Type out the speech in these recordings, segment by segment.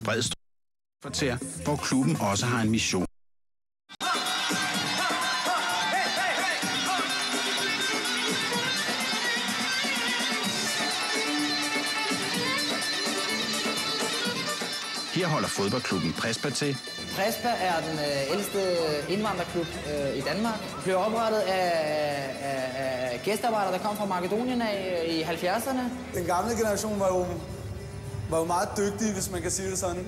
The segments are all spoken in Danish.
Bredstrup kvarter, hvor klubben også har en mission. Her holder fodboldklubben Prespa til. Prespa er den ældste indvandrerklub i Danmark. Den blev oprettet af gæstearbejdere, der kom fra Makedonien i 70'erne. Den gamle generation var jo meget dygtige, hvis man kan sige det sådan.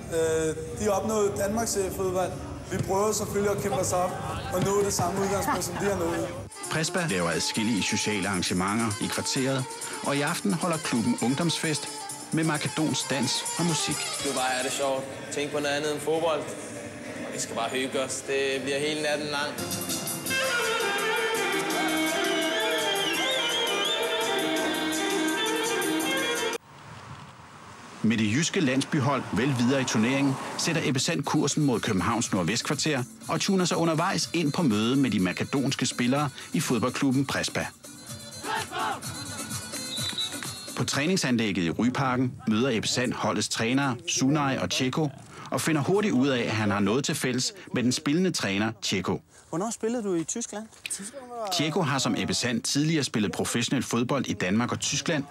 De opnåede Danmarks fodbold. Vi prøver selvfølgelig at kæmpe os op og nå det samme udgangspunkt, som de har nået. Prespa laver adskillige sociale arrangementer i kvarteret, og i aften holder klubben ungdomsfest med makedonsk dans og musik. Det bare er det sjovt. Tænk på noget andet end fodbold. Vi skal bare hygge os. Det bliver hele natten lang. Med det jyske landsbyhold vel videre i turneringen, sætter Ebbe Sand kursen mod Københavns Nordvestkvarter og tuner sig undervejs ind på møde med de makedonske spillere i fodboldklubben Prespa. På træningsanlægget i Ryparken møder Ebbe Sand holdets trænere Sunay og Tjeko og finder hurtigt ud af, at han har noget til fælles med den spillende træner Tjeko. Hvornår spillede du i Tyskland? Tjeko har som Ebbe Sand tidligere spillet professionel fodbold i Danmark og Tyskland,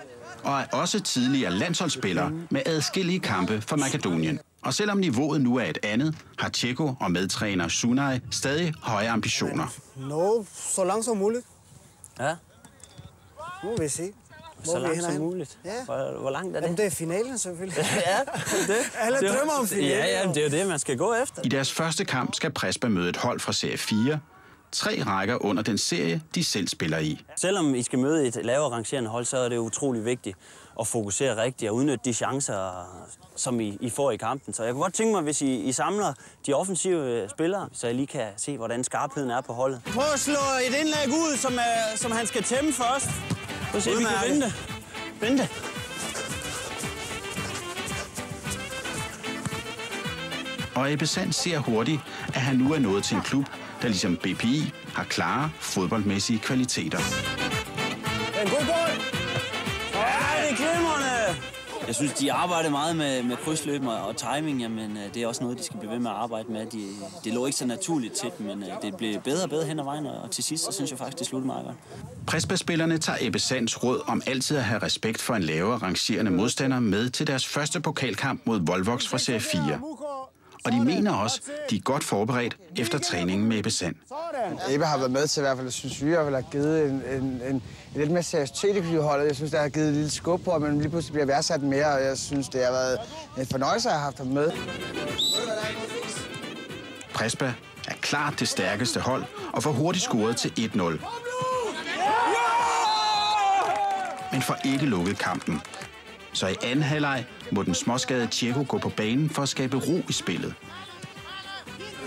og er også tidligere landsholdsspiller med adskillige kampe for Makedonien. Og selvom niveauet nu er et andet, har Tjeko og medtræner Sunay stadig høje ambitioner. Så langt som muligt. Ja. Nu vil vi se. Så langt som muligt. Ja. Hvor langt er det? Jamen, det er finalen selvfølgelig. Ja, det. Alle drømmer om finalen. Ja, det er jo det, man skal gå efter. I deres første kamp skal Prespa møde et hold fra serie 4. 3 rækker under den serie, de selv spiller i. Selvom I skal møde et lavere rangerende hold, så er det utrolig vigtigt at fokusere rigtigt og udnytte de chancer, som I får i kampen. Så jeg kunne godt tænke mig, hvis I samler de offensive spillere, så I lige kan se, hvordan skarpheden er på holdet. Prøv at slå et indlæg ud, som han skal tæmme først. Så se, vi kan vente. Vente. Og Ebbe Sand ser hurtigt, at han nu er nået til en klub, der ligesom BPI har klare fodboldmæssige kvaliteter. En god bold! Ja, det er glimrende! Jeg synes, de arbejder meget med krydsløb og timing, men det er også noget, de skal blive ved med at arbejde med. Det lå ikke så naturligt til dem, men det blev bedre og bedre hen ad vejen, og til sidst, så synes jeg faktisk, det sluttede meget godt. Prespa-spillerne tager Ebbe Sands råd om altid at have respekt for en lavere rangerende modstander med til deres første pokalkamp mod Volvox fra serie 4. Og de mener også, de er godt forberedt efter træningen med Ebbe Sand. Ebbe har været med til i hvert fald, synes vi, at have givet en lidt mere seriøsitet i holdet. Jeg synes, det har givet et lille skub på, at man lige pludselig bliver værdsat mere, og jeg synes, det har været en fornøjelse at have haft ham med. Prespa er klart det stærkeste hold og får hurtigt scoret til 1-0. Men får ikke lukket kampen. Så i anden halvleg må den småskadede Tjeko gå på banen for at skabe ro i spillet.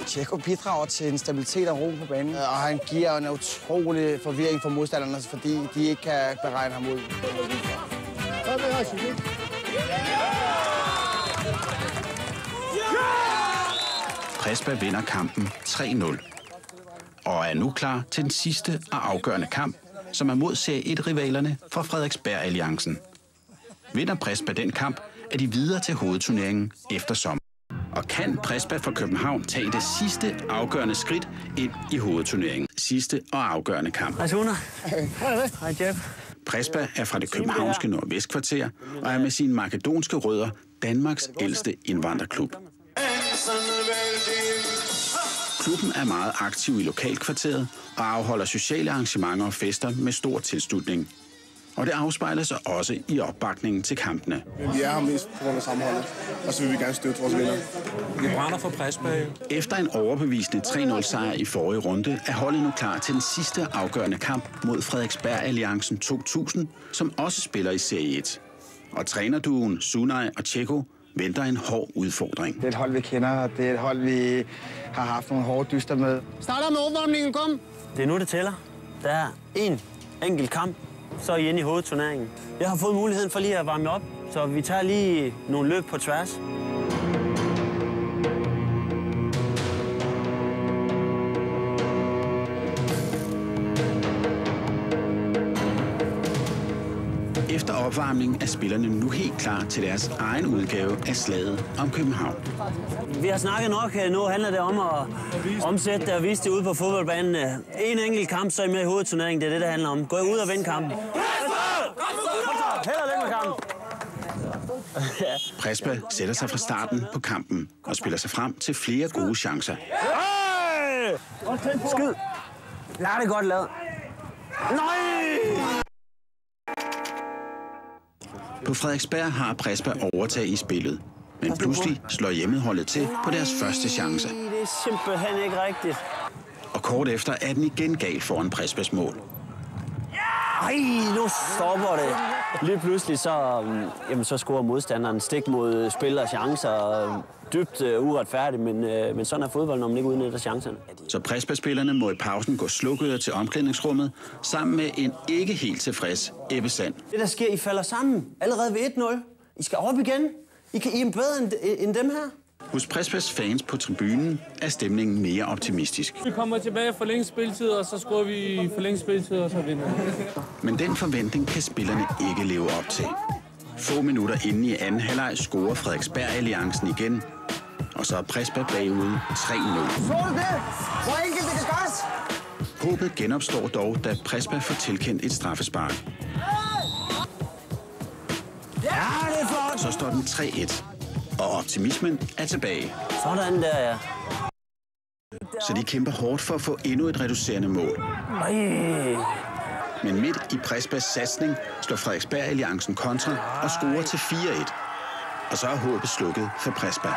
Tjeko bidrager til en stabilitet og ro på banen, og han giver en utrolig forvirring for modstanderne, fordi de ikke kan beregne ham ud. Prespa vinder kampen 3-0 og er nu klar til den sidste og afgørende kamp, som er mod serie 1-rivalerne fra Frederiksberg-alliancen. Vinder Prespa den kamp, er de videre til hovedturneringen efter sommer. Og kan Prespa fra København tage det sidste afgørende skridt ind i hovedturneringen? Sidste og afgørende kamp. Hej, Suna. Hej, Jeff. Prespa er fra det københavnske Nordvestkvarter og er med sine makedonske rødder Danmarks ældste indvandrerklub. Klubben er meget aktiv i lokalkvarteret og afholder sociale arrangementer og fester med stor tilslutning. Og det afspejler sig også i opbakningen til kampene. Vi er her mest på grund af sammenholdet, og så vil vi gerne støtte vores venner. Vi brænder for Prespa. Efter en overbevisende 3-0-sejr i forrige runde, er holdet nu klar til den sidste afgørende kamp mod Frederiksberg-alliancen 2000, som også spiller i serie 1. Og trænerduen Sunay og Tjeko venter en hård udfordring. Det er et hold, vi kender, og det er et hold, vi har haft nogle hårde dyster med. Starter med opvarmningen, kom! Det er nu, det tæller. Der er en enkelt kamp, så er I inde i hovedturneringen. Jeg har fået muligheden for lige at varme op, så vi tager lige nogle løb på tværs. Efter opvarmning er spillerne nu helt klar til deres egen udgave af slaget om København. Vi har snakket nok. Nu handler det om at omsætte det og vise det ude på fodboldbanen. En enkelt kamp, så er I med i hovedturneringen. Det er det, det handler om. Gå ud og vind kampen. Held og lykke med kampen. Prespa sætter sig fra starten på kampen og spiller sig frem til flere gode chancer. Skyd! Lad det godt lavet. Nej! På Frederiksberg har Prespa overtag i spillet, men pludselig slår hjemmeholdet til på deres første chance. Det er simpelthen ikke rigtigt. Og kort efter er den igen galt foran Prespas mål. Ej, nu stopper det. Lige pludselig så scorer modstanderen stik mod spillers chancer. Dybt uretfærdigt, men sådan er fodbold, når man ikke udnytter chancerne. Så Prespa-spillerne må i pausen gå slukket til omklædningsrummet sammen med en ikke helt tilfreds Ebbe Sand. Det der sker, I falder sammen allerede ved 1-0. I skal op igen. I er bedre end dem her. Hos Prespas fans på tribunen er stemningen mere optimistisk. Vi kommer tilbage for længe spilletid, og så scorer vi for længe spilletid, og så vinder vi. Men den forventning kan spillerne ikke leve op til. Få minutter inde i anden halvleg scorer Frederiksberg-alliancen igen, og så er Prespa bagud 3-0. Så det! Hvor enkelt det kan gøres! Håbet genopstår dog, da Prespa får tilkendt et straffespark. Ja, det er flot! Så står den 3-1, og optimismen er tilbage. Sådan der, ja. Så de kæmper hårdt for at få endnu et reducerende mål. Ej. Men midt i Prespas satsning slår Frederiksberg-alliancen kontra og scorer til 4-1. Og så er håbet slukket for Prespa.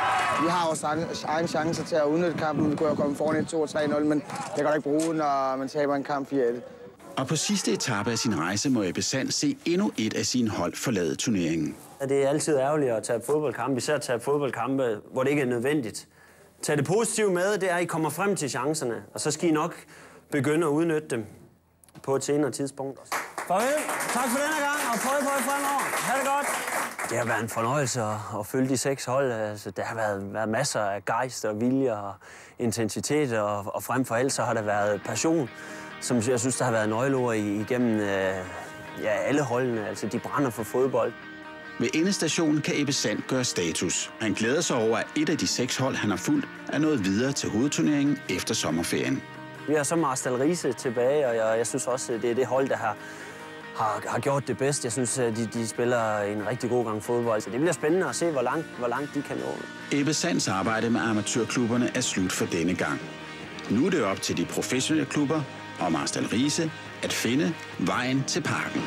Vi har også egen chance til at udnytte kampen. Vi kunne jo komme foran 1-2-3-0, men det kan du ikke bruge, når man taber en kamp 4-1. Og på sidste etape af sin rejse må Ebbe Sand se endnu et af sine hold forlade turneringen. Det er altid ærgerligt at tage fodboldkampe, især at tage fodboldkampe, hvor det ikke er nødvendigt. Tag det positive med, det er, at I kommer frem til chancerne, og så skal I nok begynde at udnytte dem på et senere tidspunkt. Farvel, tak for denne gang, og prøv fremover. Ha' det godt. Det har været en fornøjelse at følge de 6 hold. Altså, der har været masser af gejst og vilje og intensitet, og frem for alt så har der været passion, som jeg synes, der har været nøgleord igennem alle holdene. Altså, de brænder for fodbold. Ved endestationen kan Ebbe Sand gøre status. Han glæder sig over, at et af de 6 hold, han har fulgt, er nået videre til hovedturneringen efter sommerferien. Vi har så Marstal Riise tilbage, og jeg synes også, at det er det hold, der har gjort det bedst. Jeg synes, at de spiller en rigtig god gang fodbold. Så det bliver spændende at se, hvor langt de kan nå. Ebbe Sands arbejde med amatørklubberne er slut for denne gang. Nu er det op til de professionelle klubber og Marstal Riise at finde vejen til parken.